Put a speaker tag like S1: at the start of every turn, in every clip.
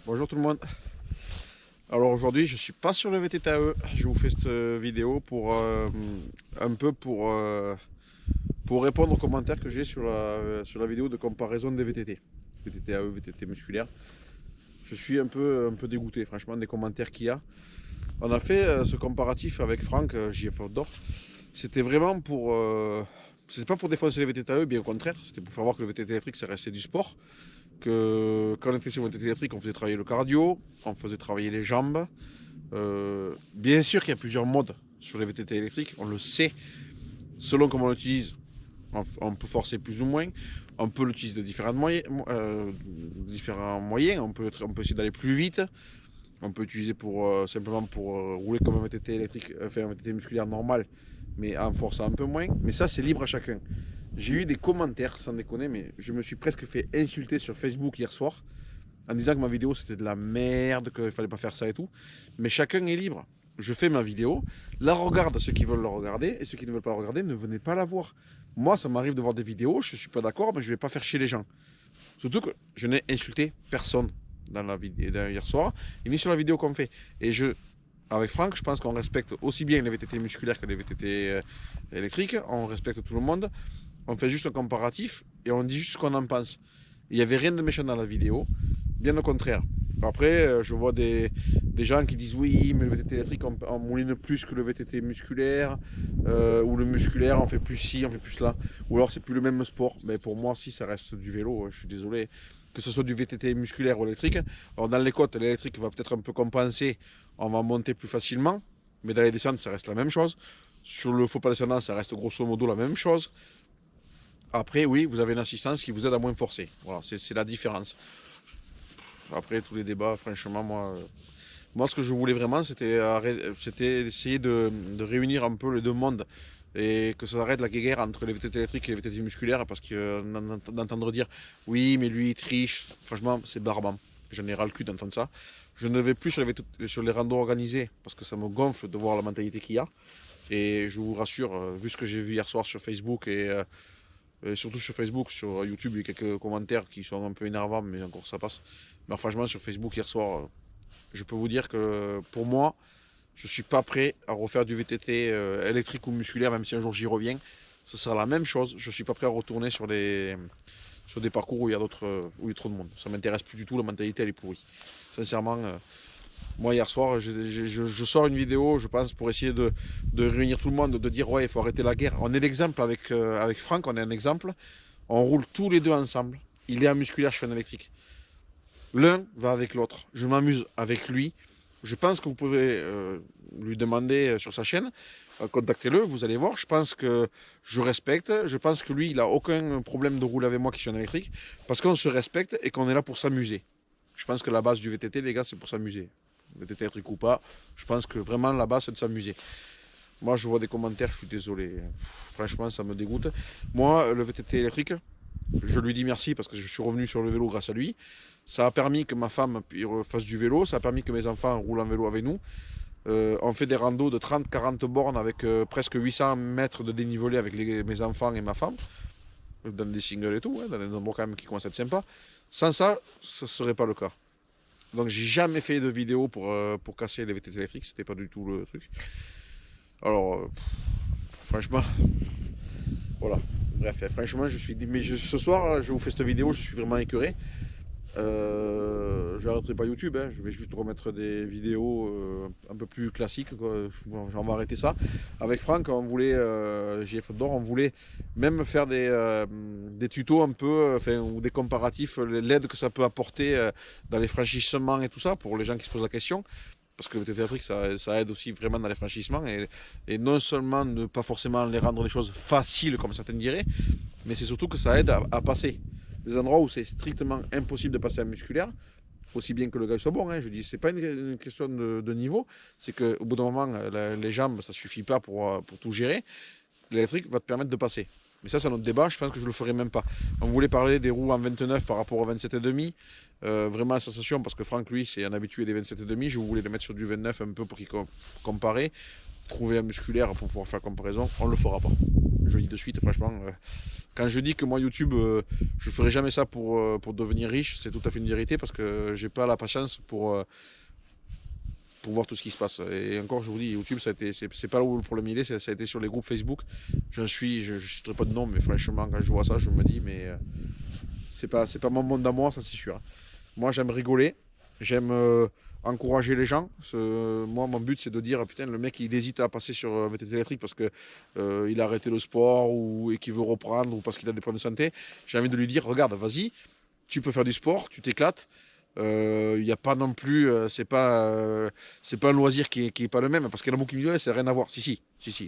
S1: Bonjour tout le monde. Alors aujourd'hui je suis pas sur le VTTAE. Je vous fais cette vidéo pour un peu pour répondre aux commentaires que j'ai sur la vidéo de comparaison des VTT. VTTAE, VTT musculaire. Je suis un peu dégoûté franchement des commentaires qu'il y a. On a fait ce comparatif avec Franck, JF Outdoor. C'était vraiment pour... c'était pas pour défoncer les VTTAE, bien au contraire. C'était pour faire voir que le VTT électrique ça restait du sport. Que quand on était sur le VTT électrique, on faisait travailler le cardio, on faisait travailler les jambes. Bien sûr qu'il y a plusieurs modes sur les VTT électriques, on le sait. Selon comment on l'utilise, on peut forcer plus ou moins. On peut l'utiliser de différents moyens. On peut essayer d'aller plus vite. On peut utiliser simplement pour rouler comme un VTT électrique, enfin un VTT musculaire normal, mais en forçant un peu moins. Mais ça, c'est libre à chacun. J'ai eu des commentaires, sans déconner, mais je me suis presque fait insulter sur Facebook hier soir en disant que ma vidéo c'était de la merde, qu'il fallait pas faire ça et tout. Mais chacun est libre. Je fais ma vidéo, la regardent ceux qui veulent la regarder, et ceux qui ne veulent pas la regarder, ne venez pas la voir. Moi, ça m'arrive de voir des vidéos, je suis pas d'accord, mais je vais pas faire chier les gens. Surtout que je n'ai insulté personne dans la vidéo hier soir, et ni sur la vidéo qu'on fait. Et avec Franck, je pense qu'on respecte aussi bien les VTT musculaires que les VTT électriques, on respecte tout le monde. On fait juste un comparatif et on dit juste ce qu'on en pense. Il n'y avait rien de méchant dans la vidéo, bien au contraire. Après, je vois des gens qui disent oui, mais le VTT électrique, on mouline plus que le VTT musculaire, ou le musculaire, on fait plus ci, on fait plus là. Ou alors c'est plus le même sport. Mais pour moi, si ça reste du vélo, je suis désolé. Que ce soit du VTT musculaire ou électrique. Alors dans les côtes, l'électrique va peut-être un peu compenser, on va monter plus facilement. Mais dans les descentes, ça reste la même chose. Sur le faux pas descendant, ça reste grosso modo la même chose. Après, oui, vous avez une assistance qui vous aide à moins forcer. Voilà, c'est la différence. Après, tous les débats, franchement, moi ce que je voulais vraiment, c'était essayer de réunir un peu les deux mondes et que ça arrête la guerre entre les VTT électriques et les VTT musculaires, parce que d'entendre dire oui, mais lui il triche, franchement, c'est barbant. J'en ai ras le cul d'entendre ça. Je ne vais plus sur les randos organisés parce que ça me gonfle de voir la mentalité qu'il y a. Et je vous rassure, vu ce que j'ai vu hier soir sur Facebook et surtout sur Facebook, sur YouTube, il y a quelques commentaires qui sont un peu énervants, mais encore ça passe. Mais franchement, sur Facebook hier soir, je peux vous dire que pour moi, je ne suis pas prêt à refaire du VTT électrique ou musculaire, même si un jour j'y reviens. Ce sera la même chose. Je ne suis pas prêt à retourner sur des parcours où il y a trop de monde. Ça ne m'intéresse plus du tout, la mentalité elle est pourrie. Sincèrement, moi hier soir, je sors une vidéo, je pense, pour essayer de réunir tout le monde, de dire ouais, il faut arrêter la guerre. On est l'exemple avec Franck, on est un exemple. On roule tous les deux ensemble. Il est en musculaire, je suis en électrique. L'un va avec l'autre. Je m'amuse avec lui. Je pense que vous pouvez lui demander sur sa chaîne, contactez-le, vous allez voir. Je pense que je respecte. Je pense que lui, il n'a aucun problème de rouler avec moi qui suis en électrique, parce qu'on se respecte et qu'on est là pour s'amuser. Je pense que la base du VTT, les gars, c'est pour s'amuser. VTT électrique ou pas, je pense que vraiment la base, c'est de s'amuser. Moi, je vois des commentaires, je suis désolé. Franchement, ça me dégoûte. Moi, le VTT électrique, je lui dis merci parce que je suis revenu sur le vélo grâce à lui. Ça a permis que ma femme fasse du vélo, ça a permis que mes enfants roulent en vélo avec nous. On fait des randos de 30-40 bornes avec presque 800 mètres de dénivelé avec mes enfants et ma femme. Dans des singles et tout, dans des endroits quand même qui commencent à être sympas. Sans ça, ce ne serait pas le cas. Donc j'ai jamais fait de vidéo pour casser les VTT électriques, c'était pas du tout le truc. Alors, franchement, voilà. Bref, franchement, ce soir, je vous fais cette vidéo, je suis vraiment écœuré. Je n'arrêterai pas YouTube, hein. Je vais juste remettre des vidéos un peu plus classiques, quoi. Bon, on va arrêter ça. Avec Franck, on voulait, JF Outdoor, on voulait même faire des tutos un peu, ou des comparatifs, l'aide que ça peut apporter dans les franchissements et tout ça, pour les gens qui se posent la question. Parce que le VTT électrique, ça aide aussi vraiment dans les franchissements. Et non seulement ne pas forcément les rendre les choses faciles, comme certains diraient, mais c'est surtout que ça aide à passer. Des endroits où c'est strictement impossible de passer en musculaire, aussi bien que le gars soit bon, hein, je dis, c'est pas une question de niveau, c'est qu'au bout d'un moment, les jambes, ça suffit pas pour tout gérer. L'électrique va te permettre de passer. Mais ça, c'est notre débat, je pense que je le ferai même pas. On voulait parler des roues en 29 par rapport au 27,5. Vraiment la sensation, parce que Franck, lui, c'est un habitué des 27,5. Je voulais le mettre sur du 29 un peu pour qu'il compare, trouver un musculaire pour pouvoir faire comparaison. On le fera pas. Je le dis de suite, franchement. Quand je dis que moi, YouTube, je ferai jamais ça pour devenir riche, c'est tout à fait une vérité parce que j'ai pas la patience pour voir tout ce qui se passe. Et encore, je vous dis, YouTube, c'est pas là où le problème il est, ça a été sur les groupes Facebook. Je ne citerai pas de nom, mais franchement, quand je vois ça, je me dis, mais c'est pas mon monde à moi, ça c'est sûr. Moi, j'aime rigoler, j'aime encourager les gens. Moi, mon but, c'est de dire, putain, le mec, il hésite à passer sur VTT électrique parce que il a arrêté le sport et qu'il veut reprendre ou parce qu'il a des problèmes de santé. J'ai envie de lui dire, regarde, vas-y, tu peux faire du sport, tu t'éclates. Il n'y a pas non plus, c'est pas un loisir qui est pas le même parce qu'il y en a beaucoup qui me disent ouais, ça n'a rien à voir. Si,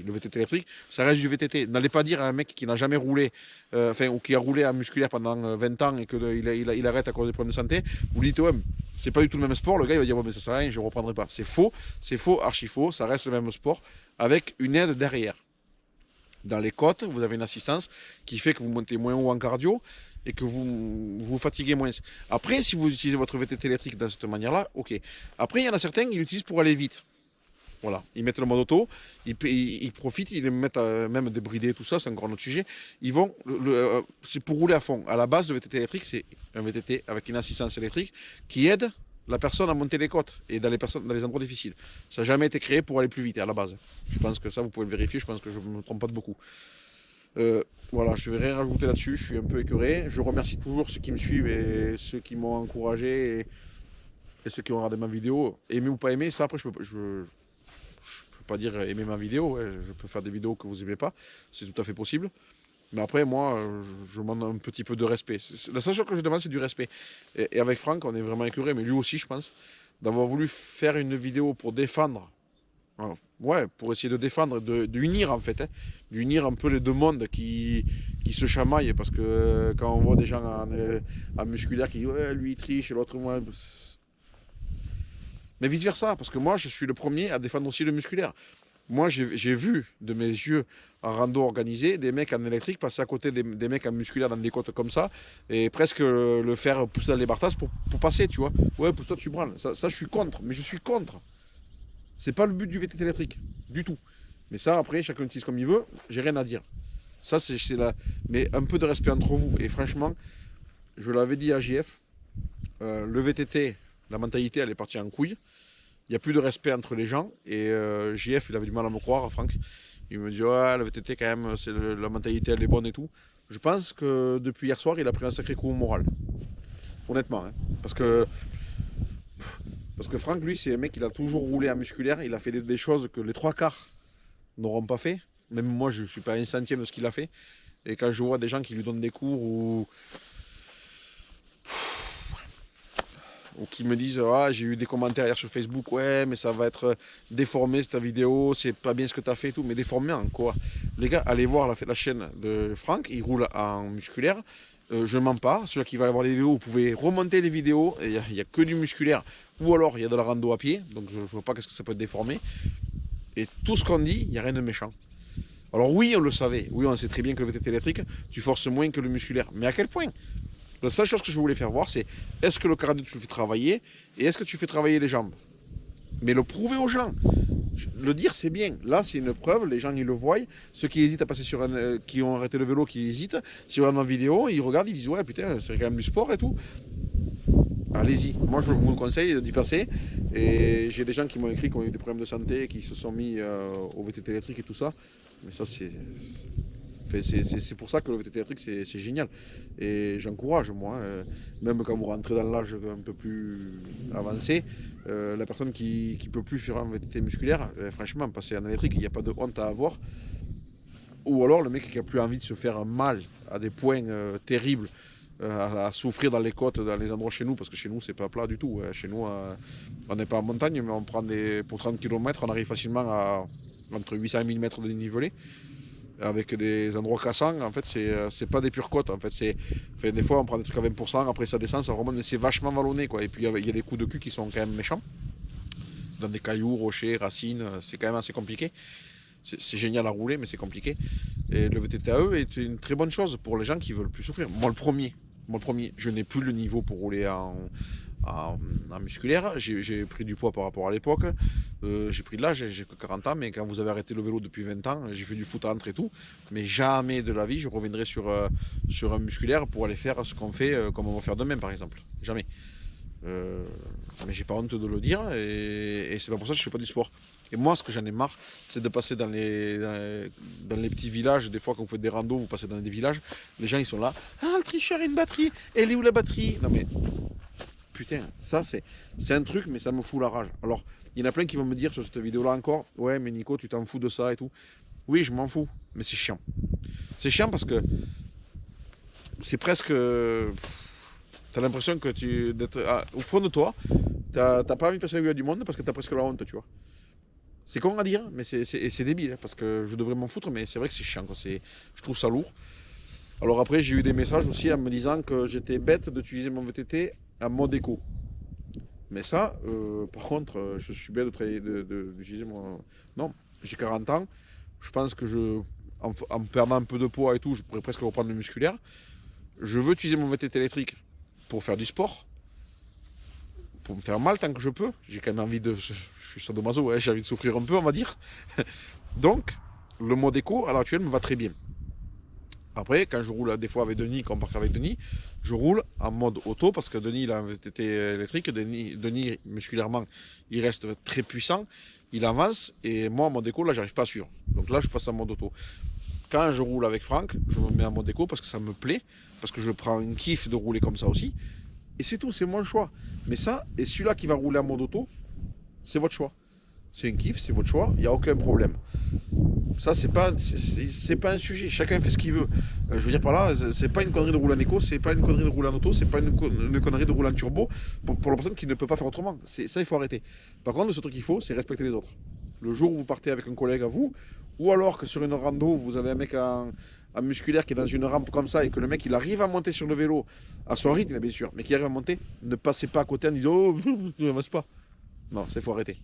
S1: le VTT électrique, ça reste du VTT. N'allez pas dire à un mec qui n'a jamais roulé, ou qui a roulé en musculaire pendant 20 ans et qu'il arrête à cause des problèmes de santé, vous lui dites ouais, c'est pas du tout le même sport. Le gars il va dire ouais, mais ça sert à rien, je ne reprendrai pas. C'est faux, archi faux, ça reste le même sport avec une aide derrière. Dans les côtes, vous avez une assistance qui fait que vous montez moins haut en cardio et que vous fatiguez moins. Après, si vous utilisez votre VTT électrique de cette manière-là, ok. Après, il y en a certains qui l'utilisent pour aller vite. Voilà, ils mettent le mode auto, ils profitent, ils mettent même débridé, tout ça, c'est encore un autre sujet. Ils vont, c'est pour rouler à fond. À la base, le VTT électrique, c'est un VTT avec une assistance électrique qui aide la personne à monter les côtes et dans les endroits difficiles. Ça n'a jamais été créé pour aller plus vite à la base. Je pense que ça, vous pouvez le vérifier, je pense que je ne me trompe pas de beaucoup. Voilà, je ne vais rien rajouter là-dessus, je suis un peu écœuré. Je remercie toujours ceux qui me suivent et ceux qui m'ont encouragé et ceux qui ont regardé ma vidéo. Aimer ou pas aimer, ça après je peux pas dire aimer ma vidéo, ouais. Je peux faire des vidéos que vous n'aimez pas, c'est tout à fait possible. Mais après, moi, je demande un petit peu de respect. La seule chose que je demande, c'est du respect. Et avec Franck, on est vraiment écœuré, mais lui aussi, je pense, d'avoir voulu faire une vidéo pour défendre. Ouais, pour essayer de défendre, d'unir en fait, d'unir un peu les deux mondes qui se chamaillent, parce que quand on voit des gens en musculaire qui disent ouais, lui il triche et l'autre moi. Mais vice versa, parce que moi je suis le premier à défendre aussi le musculaire. Moi j'ai vu de mes yeux en rando organisé des mecs en électrique passer à côté des mecs en musculaire dans des côtes comme ça et presque le faire pousser dans les bartasses pour passer, tu vois. Ouais, pousse-toi, tu branles. Ça je suis contre, mais je suis contre. C'est pas le but du VTT électrique, du tout. Mais ça, après, chacun utilise comme il veut, j'ai rien à dire. Ça, c'est là. Mais un peu de respect entre vous. Et franchement, je l'avais dit à JF, le VTT, la mentalité, elle est partie en couille. Il n'y a plus de respect entre les gens. Et JF, il avait du mal à me croire, Franck. Il me dit, ouais, le VTT, quand même, la mentalité, elle est bonne et tout. Je pense que depuis hier soir, il a pris un sacré coup au moral. Honnêtement. Hein. Parce que Franck, lui, c'est un mec, il a toujours roulé en musculaire. Il a fait des choses que les trois quarts n'auront pas fait. Même moi, je ne suis pas un centième de ce qu'il a fait. Et quand je vois des gens qui lui donnent des cours ou qui me disent ah, j'ai eu des commentaires hier sur Facebook, ouais, mais ça va être déformé cette vidéo, c'est pas bien ce que tu as fait et tout. Mais déformé en quoi? Les gars, allez voir la chaîne de Franck, il roule en musculaire. Je ne mens pas, celui qui va aller voir les vidéos, vous pouvez remonter les vidéos, il n'y a que du musculaire, ou alors il y a de la rando à pied, donc je ne vois pas qu'est-ce que ça peut être déformé. Et tout ce qu'on dit, il n'y a rien de méchant. Alors oui, on le savait, oui, on sait très bien que le VTT électrique, tu forces moins que le musculaire. Mais à quel point? La seule chose que je voulais faire voir, c'est est-ce que le cardio tu le fais travailler, et est-ce que tu fais travailler les jambes? Mais le prouver aux gens. Le dire, c'est bien. Là, c'est une preuve. Les gens, ils le voient. Ceux qui hésitent à passer qui ont arrêté le vélo, qui hésitent, si on regarde ma vidéo, ils regardent, ils disent ouais, putain, c'est quand même du sport et tout. Allez-y. Moi, je vous le conseille d'y passer. Et j'ai des gens qui m'ont écrit qui ont eu des problèmes de santé, qui se sont mis au VTT électrique et tout ça. Mais ça, c'est pour ça que le VTT électrique, c'est génial. Et j'encourage, moi, même quand vous rentrez dans l'âge un peu plus avancé, la personne qui ne peut plus faire un VTT musculaire, franchement, passer en électrique, il n'y a pas de honte à avoir. Ou alors le mec qui n'a plus envie de se faire mal à des points terribles, à souffrir dans les côtes, dans les endroits chez nous, parce que chez nous, c'est pas plat du tout. Chez nous, on n'est pas en montagne, mais on prend pour 30 km, on arrive facilement à entre 800 et 1000 mètres de dénivelé. Avec des endroits cassants, en fait, c'est pas des pures côtes. En fait, des fois, on prend des trucs à 20%, après ça descend, ça remonte, mais c'est vachement vallonné, quoi. Et puis, il y a des coups de cul qui sont quand même méchants. Dans des cailloux, rochers, racines, c'est quand même assez compliqué. C'est génial à rouler, mais c'est compliqué. Et le VTTAE est une très bonne chose pour les gens qui veulent plus souffrir. Moi, le premier, je n'ai plus le niveau pour rouler en musculaire. J'ai pris du poids par rapport à l'époque. J'ai pris de l'âge, j'ai que 40 ans, mais quand vous avez arrêté le vélo depuis 20 ans, j'ai fait du foot à entre et tout. Mais jamais de la vie, je reviendrai sur un musculaire pour aller faire ce qu'on fait, comme on va faire demain par exemple. Jamais. Mais j'ai pas honte de le dire et c'est pas pour ça que je fais pas du sport. Et moi, ce que j'en ai marre, c'est de passer dans les petits villages. Des fois, quand vous faites des randos, vous passez dans des villages, les gens ils sont là. Ah, le tricheur a une batterie. Elle est où la batterie? Non mais putain, ça c'est un truc, mais ça me fout la rage. Alors, il y en a plein qui vont me dire sur cette vidéo-là encore, ouais, mais Nico, tu t'en fous de ça et tout. Oui, je m'en fous, mais c'est chiant. C'est chiant parce que c'est presque. T'as l'impression que au fond de toi, t'as pas envie de passer la gueule du monde parce que t'as presque la honte, tu vois. C'est con à dire, mais c'est débile, hein, parce que je devrais m'en foutre, mais c'est vrai que c'est chiant, quoi. Je trouve ça lourd. Alors après, j'ai eu des messages aussi en me disant que j'étais bête d'utiliser mon VTT en mode éco. Mais ça, par contre, je suis bête d'utiliser mon... Non, j'ai 40 ans, je pense que en perdant un peu de poids et tout, je pourrais presque reprendre le musculaire. Je veux utiliser mon VTT électrique pour faire du sport, pour me faire mal tant que je peux. J'ai quand même envie de... Je suis sadomaso, ouais, j'ai envie de souffrir un peu, on va dire. Donc, le mode éco, à l'heure actuelle, me va très bien. Après, quand je roule des fois avec Denis, quand on part avec Denis, je roule en mode auto parce que Denis il a un VTT électrique. Denis, musculairement, il reste très puissant, il avance et moi en mode éco, là, j'arrive pas à suivre. Donc là, je passe en mode auto. Quand je roule avec Franck, je me mets en mode éco parce que ça me plaît, parce que je prends une kiff de rouler comme ça aussi. Et c'est tout, c'est mon choix. Mais ça, et celui-là qui va rouler en mode auto, c'est votre choix. C'est une kiff, c'est votre choix, il n'y a aucun problème. Ça, c'est pas un sujet. Chacun fait ce qu'il veut. Je veux dire par là, c'est pas une connerie de rouler en éco, c'est pas une connerie de rouler en auto, c'est pas une connerie de rouler en turbo pour la personne qui ne peut pas faire autrement. Ça, il faut arrêter. Par contre, ce truc qu'il faut, c'est respecter les autres. Le jour où vous partez avec un collègue à vous, ou alors que sur une rando, vous avez un mec en musculaire qui est dans une rampe comme ça et que le mec il arrive à monter sur le vélo à son rythme, bien sûr, mais qui arrive à monter, ne passez pas à côté en disant oh, tu n'avances pas. Non, ça, il faut arrêter.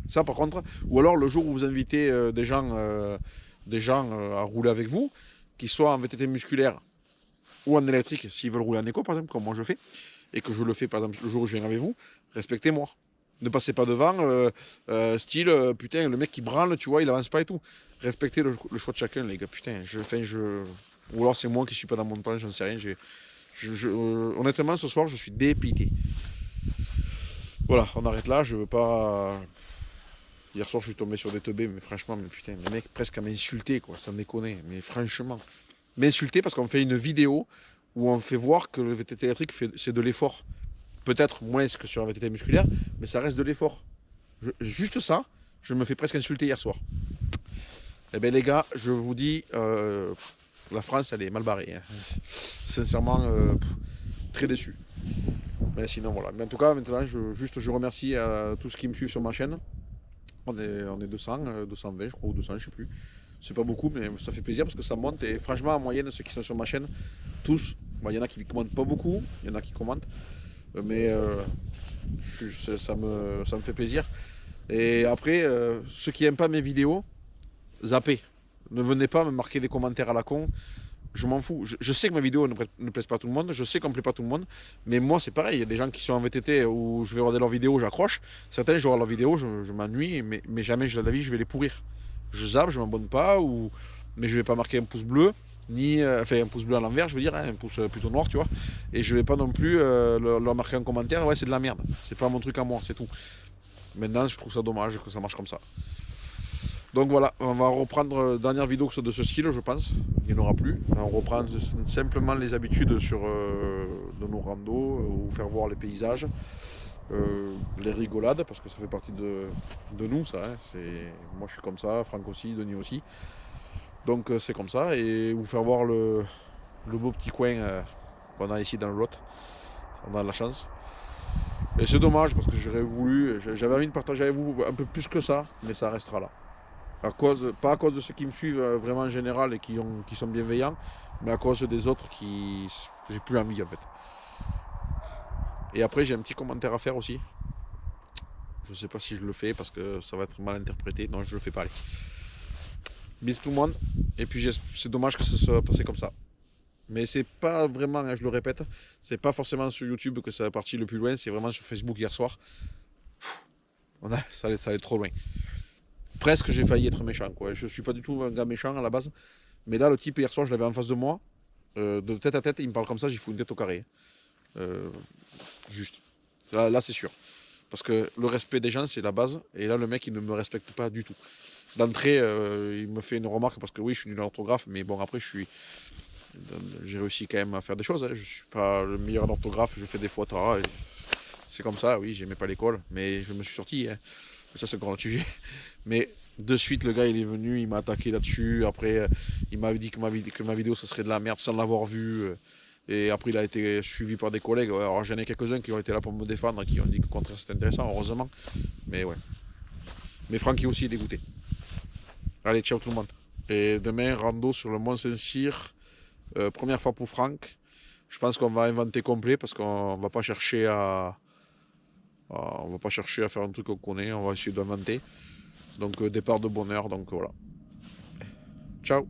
S1: Ça par contre, ou alors le jour où vous invitez des gens à rouler avec vous, qui soient en VTT musculaire ou en électrique, s'ils veulent rouler en éco par exemple, comme moi je fais, et que je le fais par exemple le jour où je viens avec vous, respectez-moi. Ne passez pas devant, style, putain, le mec qui branle, tu vois, il avance pas et tout. Respectez le choix de chacun, les gars, putain, ou alors c'est moi qui suis pas dans mon temps, j'en sais rien. Honnêtement, ce soir, je suis dépité. Voilà, on arrête là, je veux pas... Hier soir, je suis tombé sur des teubés, mais franchement, mais putain, les mecs presque à m'insulter, quoi, ça me déconne, mais franchement. M'insulter parce qu'on fait une vidéo où on fait voir que le VTT électrique, c'est de l'effort. Peut-être moins que sur un VTT musculaire, mais ça reste de l'effort. Juste ça, je me fais presque insulter hier soir. Eh bien les gars, je vous dis, la France, elle est mal barrée. Hein. Sincèrement, très déçu. Mais sinon, voilà. Mais en tout cas, maintenant, je remercie tous ceux qui me suivent sur ma chaîne. On est 200, 220 je crois, ou 200, je sais plus. C'est pas beaucoup, mais ça fait plaisir parce que ça monte. Et franchement, en moyenne, ceux qui sont sur ma chaîne, tous, il y en a qui ne commentent pas beaucoup, il y en a qui commentent. Mais ça me fait plaisir. Et après, ceux qui n'aiment pas mes vidéos, zappez. Ne venez pas me marquer des commentaires à la con. Je m'en fous. Je sais que mes vidéos ne plaisent pas à tout le monde. Je sais qu'on ne plaît pas à tout le monde. Mais moi, c'est pareil. Il y a des gens qui sont en VTT où je vais regarder leurs vidéos, j'accroche. Certains, je regarde leurs vidéos, je m'ennuie. Mais jamais de la vie, je vais les pourrir. Je zappe, je ne m'abonne pas. Mais je ne vais pas marquer un pouce bleu. Enfin, un pouce bleu à l'envers, je veux dire. Hein, un pouce plutôt noir, tu vois. Et je ne vais pas non plus leur marquer un commentaire. Ouais, c'est de la merde. C'est pas mon truc à moi, c'est tout. Maintenant, je trouve ça dommage que ça marche comme ça. Donc voilà, on va reprendre la dernière vidéo de ce style, je pense. Il n'y en aura plus. On reprend simplement les habitudes de nos randos, ou faire voir les paysages, les rigolades, parce que ça fait partie de nous, ça. Hein. Moi, je suis comme ça, Franck aussi, Denis aussi. Donc c'est comme ça, et vous faire voir le beau petit coin qu'on a ici dans le Lot. On a de la chance. Et c'est dommage, parce que j'avais envie de partager avec vous un peu plus que ça, mais ça restera là. Pas à cause de ceux qui me suivent vraiment en général et qui sont bienveillants, mais à cause des autres qui j'ai plus envie en fait. Et après j'ai un petit commentaire à faire aussi. Je sais pas si je le fais parce que ça va être mal interprété. Non, je le fais pas. Allez. Bisous tout le monde. Et puis c'est dommage que ça soit passé comme ça. Mais c'est pas vraiment, hein, je le répète, c'est pas forcément sur YouTube que ça est parti le plus loin, c'est vraiment sur Facebook hier soir. Ça allait trop loin. Presque j'ai failli être méchant, quoi. Je suis pas du tout un gars méchant à la base. Mais là, le type hier soir, je l'avais en face de moi. De tête à tête, il me parle comme ça, j'y fous une tête au carré. Euh, Juste. Là c'est sûr. Parce que le respect des gens, c'est la base. Et là, le mec, il ne me respecte pas du tout. D'entrée, il me fait une remarque parce que oui, je suis nul en orthographe, mais bon, après, j'ai réussi quand même à faire des choses, hein. Je suis pas le meilleur en orthographe, je fais des fautes. C'est comme ça, oui, j'aimais pas l'école, mais je me suis sorti, hein. Ça, c'est encore un sujet. Mais de suite, le gars, il est venu, il m'a attaqué là-dessus. Après, il m'avait dit que ma vidéo, ça serait de la merde sans l'avoir vue. Et après, il a été suivi par des collègues. Ouais, alors, j'en ai quelques-uns qui ont été là pour me défendre, qui ont dit que le contraire, c'était intéressant, heureusement. Mais ouais. Mais Francky aussi est dégoûté. Allez, ciao tout le monde. Et demain, rando sur le Mont Saint-Cyr. Première fois pour Franck. Je pense qu'on va inventer complet parce qu'on va pas chercher on va pas chercher à faire un truc qu'on connaît. On va essayer d'inventer. Donc départ de bonne heure. Donc voilà. Ciao.